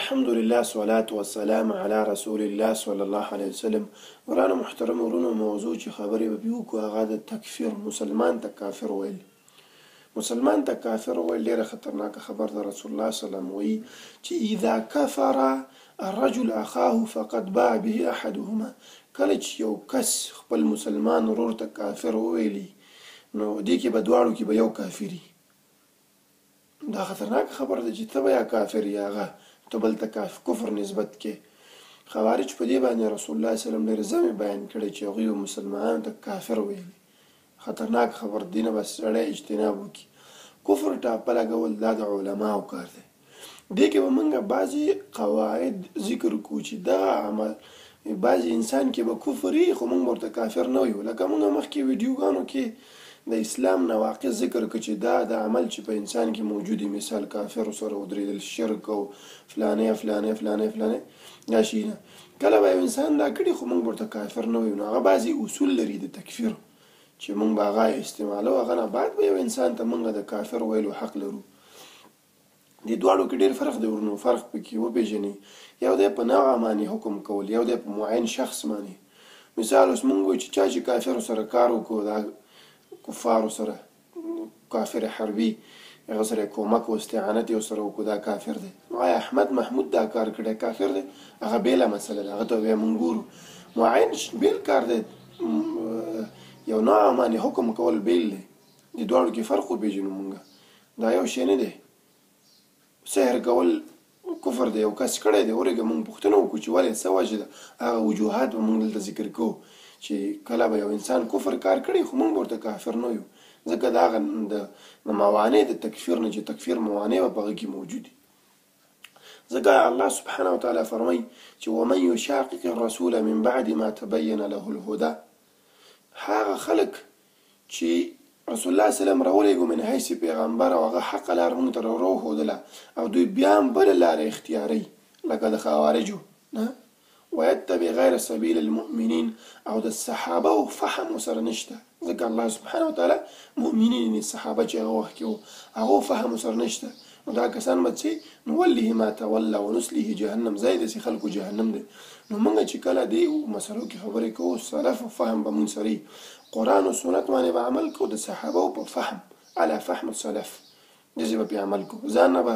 الحمد لله صلاة والسلام على رسول الله صلی الله علیه وسلم. ورانه محترم ورونو، موضوع چې خبرې به پیو کو هغه د تکفیر، مسلمان ته کافر ویل. مسلمان ته کافر ویل ډیره خطرناکه خبر ده. رسول الله صلی الله علیه وسلم وایي چې اذا کفر الرجل اخاه فقد باع به احدهما. کله چې یو کس خپل مسلمان ورور ته کافر ویلی نو دې کې به دواړو کې به یو کافری. دا خطرناک خبر ده چې ته به یا کافر یا هغه ته بل ته کفر نسبت کې. خوارج په دې باندې رسول الله صلی الله علیه وسلم ډېر ځمې بیان کړی چې هغوی مسلمانانو ته کافر ویلي. خطرناک خبر دی، نه بس سړی اجتناب وکړي. کفر ټاپه لګول دا د علماو کار دی. دې کې به موږ بعضې قواعد ذکر کړو چې دغه عمل بعضې انسان کې به کفر وي خو موږ ورته کافر نه ویو. لکه موږ مخکې ویډیوګانو کې د اسلام نواقض ذکر کړ چې دا د عمل چې په انسان کې موجودي، مثال کافر سره ودرېدل، شرک او فلانه فلانه فلانه فلانه دا شیونه. کله به یو انسان دا کړي خو موږ ورته کافر نه ویو. نو هغه بعضې اصول لري د تکفیر چې موږ به هغه استعمالو. هغه نه بعد به یو انسان ته موږ د کافر ویلو حق لرو. دې دواړو کې ډېر فرق دی ورونو. فرق پکې وپېژنئ. یو دی په نوع باندې حکم کول، یو دی په معین شخص باندې. مثال اوس موږ وایو چې چا چې کافرو سره کار وکړو، دا کفارو سره کافر حربي هغه سره کومک او استعانت یې سره وکړو، دا کافر دی. نو آیا احمد محمود دا کار کړی کافر دی؟ هغه بېله مسله ده، هغه ته بیا موږ ګورو. معین بېل کار دی، یو نوع باندې حکم کول بېل دی. دې دواړو کې فرق وپېژنو موږ. دا یو شی نه دی. سحر کول کفر دی، یو کس کړی دی، ورېږه موږ پوښتنه وکړو چې ولې څه وجه ده. هغه وجوهات به موږ دلته ذکر کوو چې کله به یو انسان کفر کار کړي خو موږ ورته کافر نه یو، ځکه د هغه د موانع د تکفیر نه چې تکفیر موانع به په هغه کې موجود دي. ځکه الله سبحانه وتعالی فرمایي چې ومن یشاقق الرسول من بعد ما تبین له الهدى. هغه خلک چې رسول الله صلی الله علیه وسلم راولېږو من حیث پیغمبر او هغه حق لاره موږ ته راوښودله او دوی بیا هم بله لاره اختیاروي لکه د خوارجو نه، ويتبع غیر سبیل المؤمنین او د صحابه فهم ورسره نشته. ځکه الله سبحانه وتعالی مؤمنین یعنې صحابه چې هغه وخت کې وو هغو فهم ورسره نشته. نو دا کسان به څه نوله ما تولى ونصله جهنم. ځای داسې خلکو جهنم دی. نو موږ چې کله دې مسلو کې خبرې کوو سلف او فهم به موږ سره قرآن او سنت باندې به عمل کوو، د صحابه په فهم علی فهم السلف داسې به پې عمل کوو. ځان نه به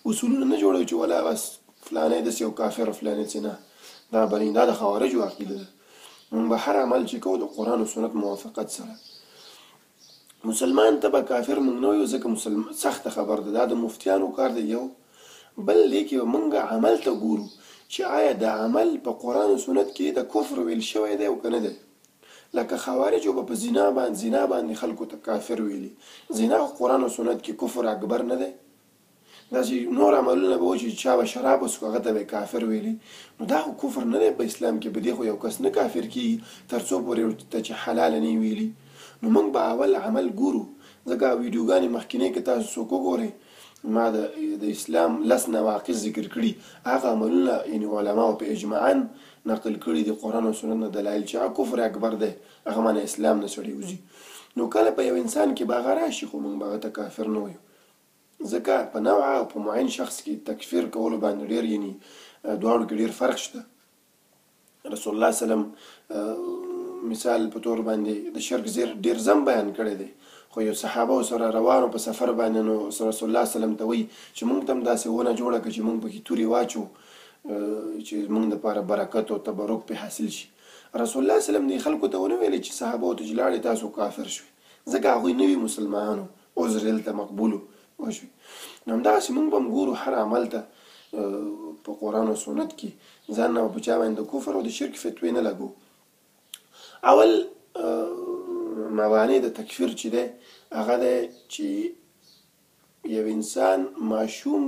اصولونه نه جوړوو چې ولا بس فلانی داسې یو کافر او فلانی څه نه. دا بلین دا د خوارجو عقیده ده. موږ به هر عمل چې کوو د قرآن او سنت موافقت سره. مسلمان ته به کافر موږ نه ویو ځکه مسلمان سخته خبر ده. دا د مفتیانو کار دی یو. بل دې کې موږ عمل ته ګورو چې آیا د عمل په قرآن او سنت کې د کفر ویل شوی دی او که نه دی. لکه خوارجو به په زنا باندې خلکو ته کافر ویلي. زنا خو قرآن او سنت کې کفر اکبر نه دی. داسې نور عملونه به و چې چا به شراب وڅښو هغه ته به کافر ویلي. نو دا خو کفر نه دی په اسلام کې. په دې خو یو کس نه کافر کېږي تر څو پورې ته چې حلاله نه ویلي. نو موږ به اول عمل ګورو. ځکه ویډیوګانې مخکینۍ کې تاسو څوک وګورئ ما د اسلام لس نواقض ذکر کړي. هغه عملونه یعنې علماو په اجماعا نقل کړي دي قرآن او سنت نه دلایل چې هغه کفر اکبر دی، هغه معنی اسلام نه سړی وځي. نو کله په یو انسان کې به هغه راشي خو موږ به هغه ته کافر نه ویو. ځکه په نوع او په معین شخص کې تکفیر کولو باندې ډېر یعنې دواړو کې ډېر فرق شته. رسول الله صلی الله علیه وسلم مثال په طور باندې د شرک ډېر ځم بیان کړی دی. خو یو صحابه سره روانو په سفر باندې نو رسول الله صلی الله علیه وسلم ته وایي چې موږ ته هم داسې ونه جوړه کړه چې موږ پکې تورې واچو چې موږ دپاره برکت او تبرک پې حاصل شي. رسول الله صلی الله علیه وسلم دې خلکو ته ونه ویلې چې صحابو ته چې لاړې تاسو کافر شوي، ځکه هغوی نوي مسلمانانو عذر دلته مقبولو وشوي. نو همداسې موږ به هم ګورو هر عمل ته په قرآن او سنت کې ځان نه په چا باندې د کفر او د شرک فتوې نه لګو. اول موانع د تکفیر چې دی هغه دی چې یو انسان ماشوم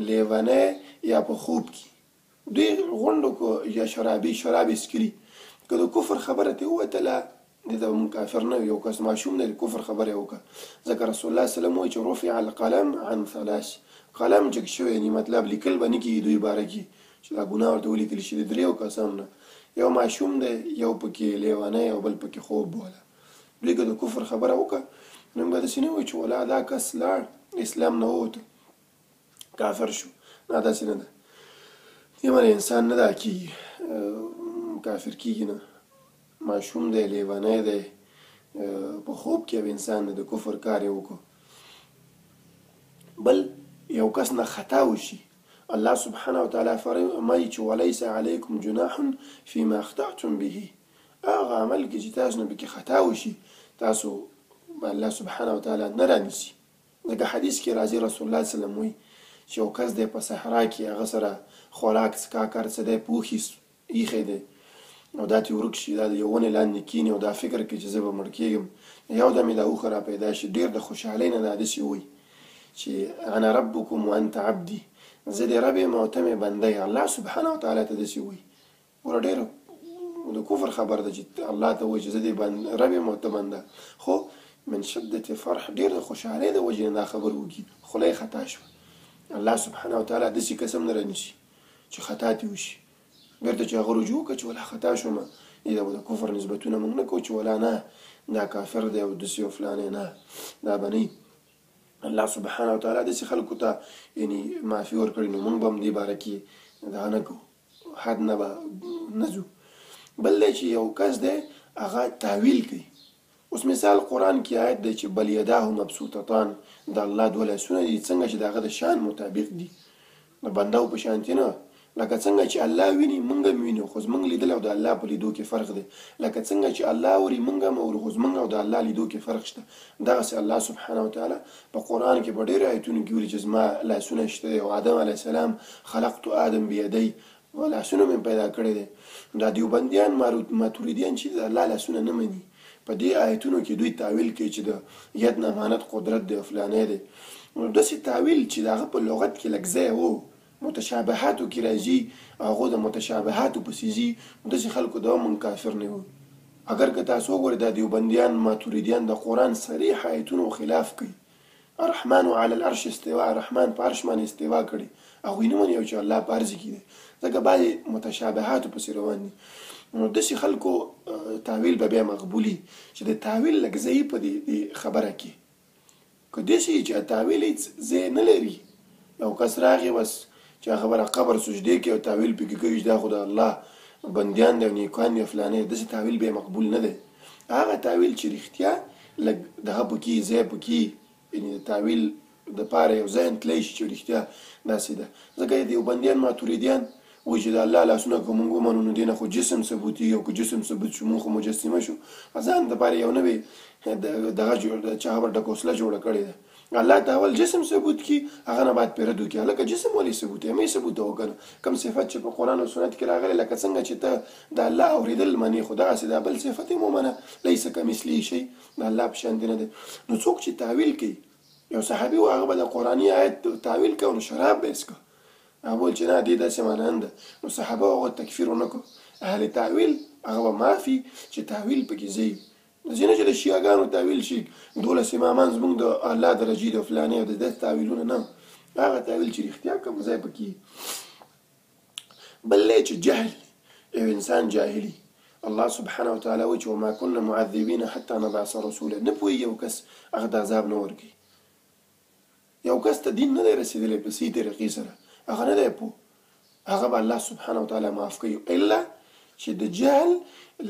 لیونی یا په خوب کې دوی غونډو کو یا شرابي څکلي که د کفر خبره ترې ووتله دې ته به کافر نه وي. یو کس ماشوم دی د کفر خبره یې وکړه. ځکه رسول الله صلی الله علیه وسلم وایي چې رفع القلم عن ثلاث. قلم چک شوی یعنې مطلب لیکل به نه کېږي دوی باره کې چې دا ګناه ورته ولیکل شي د دریو کسانو نه. یو ماشوم دی، یو پکې لیونی او بل پکې خوب واله. دوی که د کفر خبره وکړه نو موږ به داسې نه وایو چې ولا دا کس لاړ اسلام نه ووته کافر شو. نه داسې نه ده. دې باندې انسان نه دا کېږي، کافر کېږي نه. ماشوم دی، لیونی دی، په خوب کې به انسان د کفر کار یې وکړو. بل یو کس نه خطا وشي، الله سبحانه وتعالی فرمایي چې ولیس علیکم جناح فيما اخطأتم به. هغه عمل کې چې تاسو نه پکې خطا وشي، تاسو الله سبحانه وتعالی نه رانیسي. لکه حدیث کې راځي رسول الله صلی الله علیه وسلم وایي چې یو کس دی په صحرا کې، هغه سره خوراک څښاک هر څه دی پوښي ایښی دی، او دا ترې ورک شي، دا د یو ونې لاندې کښېني او دا فکر کوي چې زه به مړ کېږم، یو دم یې دا اوښه را پیدا شي، ډېر د خوشحالۍ نه دا داسې وایي چې انا ربکم وانت عبدي، زه دې رب یم او ته مې بنده یې. الله سبحانه وتعالی ته داسې وایي. ګوره ډېره د کفر خبر ده چې الله ته وایي چې زه دې رب یم او ته بنده. خو من شدت فرح، ډېر د خوشحالۍ د وجې نه دا خبر وکړي، خوله یې خطا شوه. الله سبحانه وتعالی داسې قسم نه رانیسي چې خطا دې وشي، بېرته چې هغه رجوع وکړه چې ولا خطا شومه، دا به د کفر نسبتونه موږ نه کوو چې ولا نه دا کافر دی او داسې او فلانې، نه دا به نه. الله سبحانه وتعالی داسې خلکو ته یعنې معافي ورکړي، نو موږ به هم دې باره کې دا نه کوو، حد نه به نه ځو. بل دی چې یو کس دی هغه تاویل کوي. اوس مثال قرآن کې آیت دی چې بل یداه مبسوطتان، د الله دوه لاسونه دي، څنګه چې د هغه د شان مطابق دي، د بنده په شانتي نه. لکه څنګه چې الله ویني موږ هم وینو، خو زموږ لیدل او د الله په لیدو کې فرق دی. لکه څنګه چې الله اوري موږ هم اورو، خو زموږ او د الله لیدو کې فرق شته. دغسې الله سبحانه وتعالی په قرآن کې په ډېرو آیتونو کې ویلي چې زما لاسونه شته دی، او آدم علیه السلام خلقت آدم بیدی، لاسونه مې پیدا کړی دی. دا دیوبندیان ماتوریدیان چې د الله لاسونه نه مني، په دې آیتونو کې دوی تاویل کوي چې د ید نه امانت قدرت دی او فلانی دی. داسې تاویل چې د هغه په لغت کې لږ ځای و، متشابهاتو کې راځي، هغه د متشابهاتو پسې ځي، داسې خلکو دا موږ کافر نه وو. اگر که تاسو وګورئ دا دیوبندیان ماتوریدیان د قرآن صریح آیتونو خلاف کوي. الرحمن علی العرش استوا، رحمان په عرش باندې استوا کړي، هغوی نه مني چې الله په عرض کې دی، ځکه بعضې متشابهاتو پسې روان دي. نو داسې خلکو تاویل به بیا مقبولي چې د تاویل لږ ځای په دې خبره کې، که داسې چې تاویل هېڅ ځای نه لري، یو کس راغی بس چې خبره قبر سجدې کې او تاویل پکې کوي چې دا خو د الله بندیان دی او نیکان دی او فلانی، داسې تاویل بیا مقبول نه دی. هغه تاویل چې رښتیا لږ دغه پکې ځای پکې، یعنې د تاویل دپاره یو ځای تللی شي چې رښتیا داسې ده. ځکه دیوبندیان ماتوریدیان وایي چې د الله لاسونه که موږ ومنو نو دې نه خو جسم ثبوتېږي، او که جسم ثبوت شو موږ خو مجسمه شو، ځان دپاره یو نوې دغه چا خبر ډکوسله جوړه کړې ده. الله ته اول جسم ثبوت کی، هغه نه بعد پرې رد وکړي. هلکه جسم ولې ثبوت یې؟ مې ثبوت وکړه کوم صفت چې په قرآن او سنت کې راغلی، لکه څنګه چې ته د الله اورېدل منې، خو دغسې دا بل صفت یې مو منه، لیس کمثله شی، د الله په شان دی نه دی. نو څوک چې تاویل کوي، یو صحابي و هغه به د قرآني آیت تاویل کوه، نو شراب به یې څښه، هغه ویل چې نه دې داسې معنی نه ده. نو صحابه هغه تکفیر ونه کړو، اهل تاویل هغه به معافي چې تاویل پکې ځي. ځینې چې د شیعهګانو تاویل شي 12 امامان زموږ د الله درجې د فلانې او د داسې تاویلونه نه، هغه تاویل چې رښتیا کوم ځای پکې. بل چې جهل، یو انسان جاهلي، الله سبحانه وتعالی وایي چې وما كنا معذبین حتى نبعث رسولا، نه پوهېږي یو کس هغه د عذاب نه ورکوي. یو کس ته دین نه دی رسېدلی په صحیح طریقې سره، هغه نه دی پوه، هغه به الله سبحانه وتعالی معاف کوي، الا چې د جهل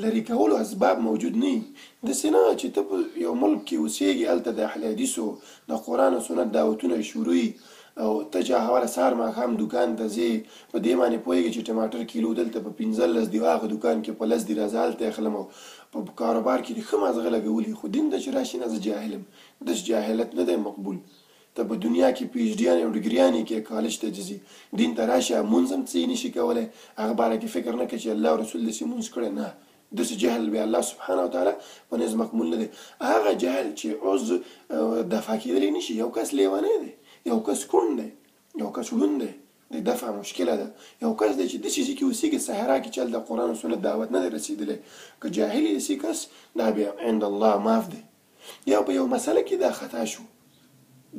لرې کولو اسباب موجود نه وي. داسې نه چې ته په یو ملک کې اوسېږي، هلته د اهل حدیثو د قرآن او سنت دعوتونه شروع وي، او ته چې هغه سهار ماښام دوکان ته ځې، په دې باندې پوهېږي چې ټماټر کیلو دلته په 15 دی، هغه دوکان کې په 10 دی، راځه هلته یې اخلم، او په کاروبار کې دې ښه مازغه لګولي، خو دین ته چې راشي نه زه جاهل یم، داسې جاهلت نه دی مقبول. ته په دنیا کې پی ایچ ډیانې او ډګریانې کې کالج ته ځي، دین ته راشه مونځ هم څه نشي کولی، هغه باره کې فکر نه کوي چې الله او رسول داسې مونځ کړی، نه، داسې جهل بیا الله سبحانه وتعالی په نزد مقبول نه دی. هغه جهل چې اوس دفع کېدلی نشي، یو کس لیونی دی، یو کس کونډ دی، یو کس ړوند دی، د دفع مشکله ده. یو کس دی چې داسې ځای کې اوسېږي صحرا کې چې هلته قرآن او سنت دعوت نه دی رسېدلی، که جاهل یې داسې کس، دا بیا عند الله معاف دی. یا په یو مسله کې دا خطا شو،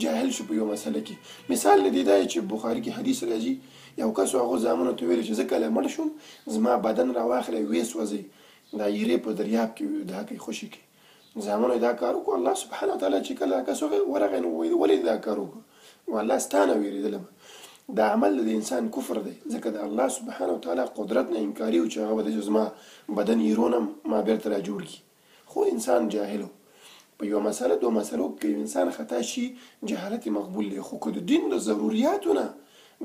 جاهل شو په یو مسله کې. مثال دې دا چې بخاري کې حدیث راځي، یو کس هغه زامنو ته ویل چې زه کله مړ شم زما بدن راواخلئ ویې سوځئ، دا یېرې په دریاب کې دا کوي خوشي کوي. زامنو دا کار وکړو، الله سبحانه وتعالی چې کله کس ورغی نو ولې دا کار وکړو؟ والله ستا نه وېرېدلم. دا عمل د انسان کفر دی، ځکه د الله سبحانه وتعالی قدرت نه انکاري و چې هغه به د زما بدن ایرونه ما بیرته را جوړ کړي. خو انسان جاهل و. په یوه مسله دوه مسلو کې انسان خطا شي جهالت مقبول دی. خو که د دین د ضروریاتو نه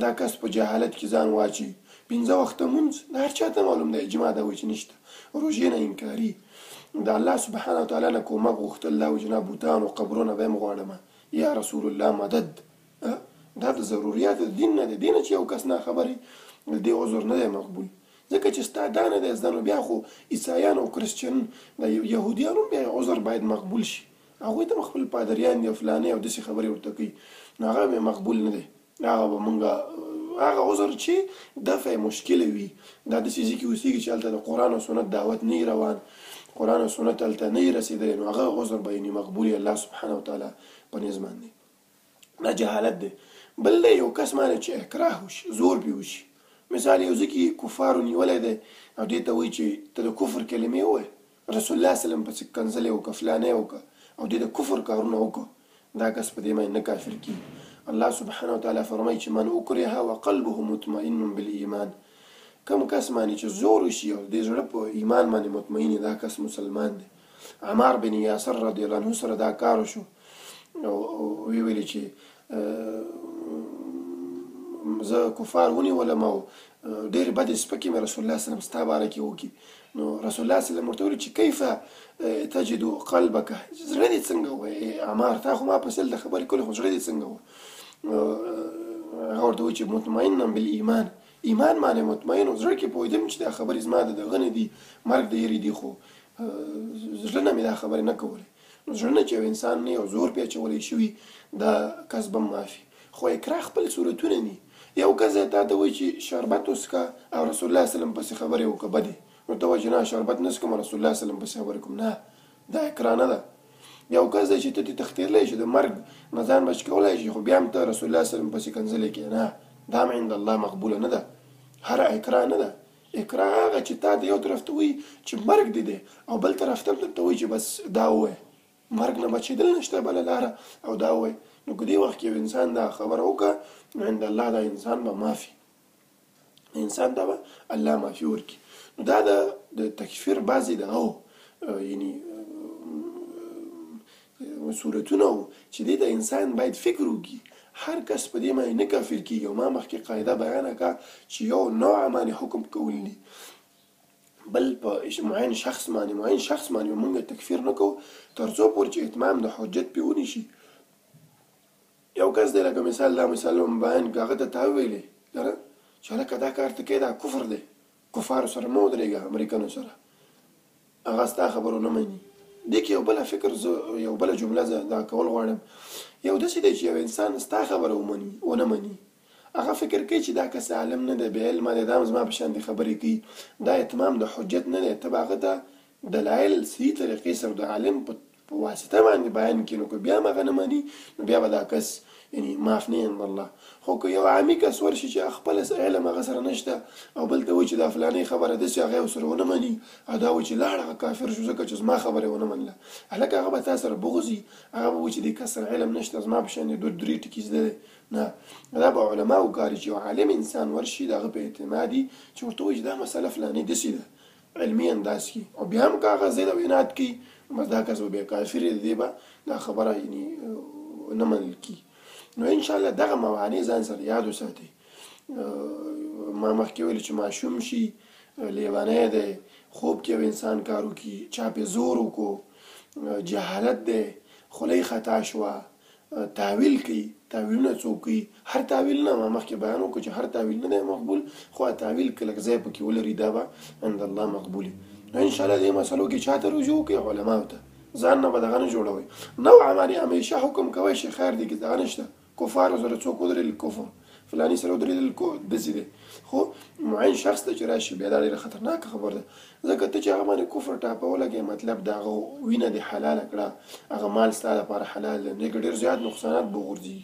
دا کس په جهالت کې ځان واچي، 5 وخته مونځ د هر چاته معلوم دی، اجماع دا وایي چې نشته، روژې نه انکاري، د الله سبحانه وتعالی نه کومک غوښتل، دا وایي چې نه بوتان او قبرونه به یم غواړم، یا رسول الله مدد. دا د ضروریات د دین نه دی. دین چې یو کس نه خبرې د دې عذر نه دی مقبول، ځکه چې ستا دا نه دی زده. نو بیا خو عیسایان او کرسچن د یهودیانو بیا عذر باید مقبول شي، هغوی ته خپل پادریان دي او فلانې او داسې خبرې ورته کوي، نو هغه بیا مقبول نه دی. هغه به مونږ هغه عذر چې دفع مشکله وي، دا داسې ځای کې اوسېږي چې هلته د قرآن او سنت دعوت نه وي روان، قرآن او سنت هلته نه وي رسېدلی، نو هغه عذر به یې مقبول وي الله سبحانه وتعالی په نظ باندې. دا جهالت دی. بل دی یو کس باندې چې اکراه وشي، زور پې وشي. مثال یو ځای کې کفارو نیولی دی او دې ته وایي چې ته د کفر کلمې ووایه، رسول الله صلی الله علیه وسلم پسې کنځلې وکړه، فلانې وکړه او دې د کفر کارونه وکړه، دا کس په دې باندې نه کافر کېږي. الله سبحانه وتعالی فرمایي چې من اکره وقلبه مطمئن بالایمان، کوم کس باندې چې زور وشي او د زړه په ایمان باندې مطمئن دا کس مسلمان دی. عمار بن یاسر رضی الله عنه سره دا کار وشو او وی ویلي چې زه کفار ونیولم او ډېرې بدې سپکې مې رسول الله صلی الله علیه وسلم ستا باره کې وکړي. نو رسول الله صلی الله علیه وسلم ورته ویلي چې کیف تجد قلبک، زړه دې څنګه و عمار، تا خو ما په سل د خبرې کولې، خو زړه دې څنګه و؟ هغه ورته وایي چې مطمئنا بالایمان، ایمان باندې مطمئن و، زړه کې پوهېدم چې دا خبرې زما د دغه نه دي، مرګ د یېرې دي، خو زړه نه مې دا خبرې نه کولې. نو زړه نه چې یو انسان نه یو زور پې اچولی شوي دا کس به معافي. خو اکراه خپل صورتونه دي. یو کس تا ته وایي چې شربت وڅښه او رسول الله صلی الله علیه وسلم پسې خبرې وکړه بدې، نو ته وایي چې نه شربت نه څښم رسول الله صلی الله علیه وسلم پسې خبرې کوم، نه دا اکراه نه ده. یو کس دی چې ته دې تختیرلی شي، د مرګ نه ځان بچ کولی شي، خو بیا هم ته رسول الله صلی الله علیه وسلم پسې کنځلې کوې، نه دا هم عند الله مقبوله نه ده، هر اکراه نه ده. اکراه هغه چې تا د یو طرف ته وایي چې مرګ دې دی او بل طرف ته درته وایي چې بس دا ووایه، مرګ نه بچېدل نشته بله لاره او دا ووایه. نو که دې وخت کې یو انسان دا خبره وکړه نو عند الله دا انسان به معافي، انسان ته به الله معافي ورکړي. نو دا د تکفیر بعضې دغه یعنی صورتونه وو چې دې ته انسان باید فکر وکړي. هر کس په دې باندې نه کافر کېږي. او ما مخکې قاعده بیانه کړه چې یو نوع باندې حکم کول دي، بل په معین شخص باندې موږ تکفیر نه کوو تر څو پورې چې اتمام د حجت پې ونیسي. یو کس دی لکه مثال دا مثال بیان که هغه ته تا وویلې چې هلکه دا کار ته کوې دا کفر دی، کفارو سره مه ودرېږه، امریکنو سره، هغه ستا خبرو نه مني. دې کې یو بله فکر زه یو بله جمله زه دا کول غواړم. یو داسې دی چې یو انسان ستا خبره ونه مني، هغه فکر کوي چې دا کس عالم نه دی، بې علمه دی، دا هم زما په شان دې خبرې کوي، دا اتمام د حجت نه دی. ته به هغه ته دلایل صحیح طریقې سره د عالم په واسطه باندې بیان کړي، نو که بیا هم هغه نه مني نو بیا به دا کس یعنی معاف نه عند الله. خو که یو عامي کس ورشي چې خپل علم هغه سره نشته او بل ته وایي چې دا فلانۍ خبره داسې هغه یې ورسره ونه مني او دا وایي چې لاړ هغه کافر شو ځکه چې زما خبره یې ونه منله، هلکه هغه به تا سره بغض وي، هغه به وایي چې دې کس سره علم نشته، زما په شان یې 2-3 ټکي زده دی. نه، دا به علماو کاري چې یو عالم انسان ورشي د هغه په اعتمادي چې ورته وایي چې دا مسله فلانۍ داسې ده علمي انداز کې، او بیا هم که هغه ضد او عناد کوي بس دا کس به بیا کافر دی، دې به دا خبره یعنی نه منل کېږي. نو انشاءالله دغه موانع ځان سره یاد وساتئ. ما مخکې ویلي چې ماشوم شي، لیونی دی، خوب کې یو انسان کار وکړي، چا پې زور وکړو، جهالت دی، خولۍ خطا شوه، تاویل کوي، تاویلونه څوک کوي، هر تاویل نه، ما مخکې بیان وکړو چې هر تاویل نه دی مقبول، خو تاویل که لږ ځای پکې ولري دا به عند الله مقبول وي. نو انشاءالله دې مسلو کې چا ته رجوع وکړئ، علماو ته، ځان نه به دغه نه جوړوئ. نوعه باندې همیشه حکم کوئ چې خیر دی کې دغه نشته، کفارو سره څوک ودرېدل کفر، فلاني سره ودرېدل داسې دی، خو معین شخص ته چې راشي بیا دا ډېره خطرناکه خبر ده، ځکه ته چې هغه باندې کفر ټاپه ولګې مطلب د هغه وینه دې حلاله کړه، هغه مال ستا لپاره حلال دی، دې کې ډېر زیات نقصانات به وغورځي.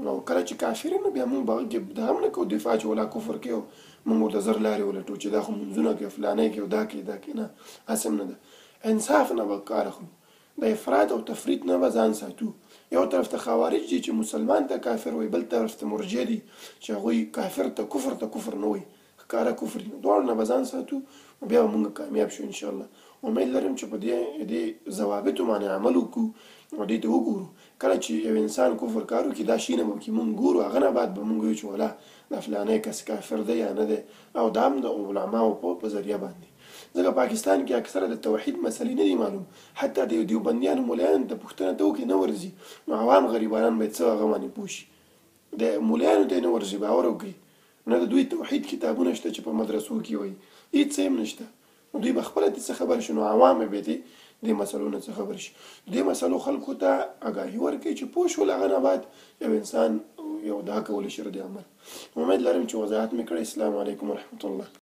او کله چې کافر نو بیا موږ به دا هم نه کوو دفاع چې ولا کفر کوي او موږ ورته زر لارې ولټو چې دا خو منځونه کوي فلانی کوي دا کوي دا کوي، نه هسې هم نه ده. انصاف نه به کار اخلو. د افراط او تفریط نه به ځان ساتو. یو طرف ته خوارج دي چې مسلمان ته کافر وي، بل طرف ته مرجع دي چې هغوی کافر ته کفر نه وي، ښکاره کفر دي. دواړو نه به ځان ساتو، بیا به موږ کامیاب شو انشاءالله. امید لرم چې په دې ضوابطو باندې عمل وکړو او دې ته وګورو. کله چې یو انسان کفر کار وکړي دا شی نه به وکړي، موږ ګورو، هغه نه بعد به موږ وایو چې ولا دا فلانی کس کافر دی یا نه دی، او دا هم د علماو په ذریعه باندې. ځکه پاکستان کې اکثره د توحید مسلې نه دي معلوم، حتی د دیوبندیانو مولایانو ته پوښتنه ته وکړي نه ورځي، نو عوام غریبانان باید څه هغه باندې پوه شي. د مولایانو ته نه ورځي، باور وکړي، نه د دوی توحید کتابونه شته چې په مدرسو کې وایي، هېڅ څه هم نشته. نو دوی به خپله دې څه خبر شي، نو عوام به دې مسلو نه څه خبر شي. دې مسلو خلکو ته اګاهي ورکړي چې پوه شول، هغه نه بعد یو انسان یو دا کولی شي رد عمل. امید لرم چې وضاحت مې کړی. السلام علیکم ورحمة الله.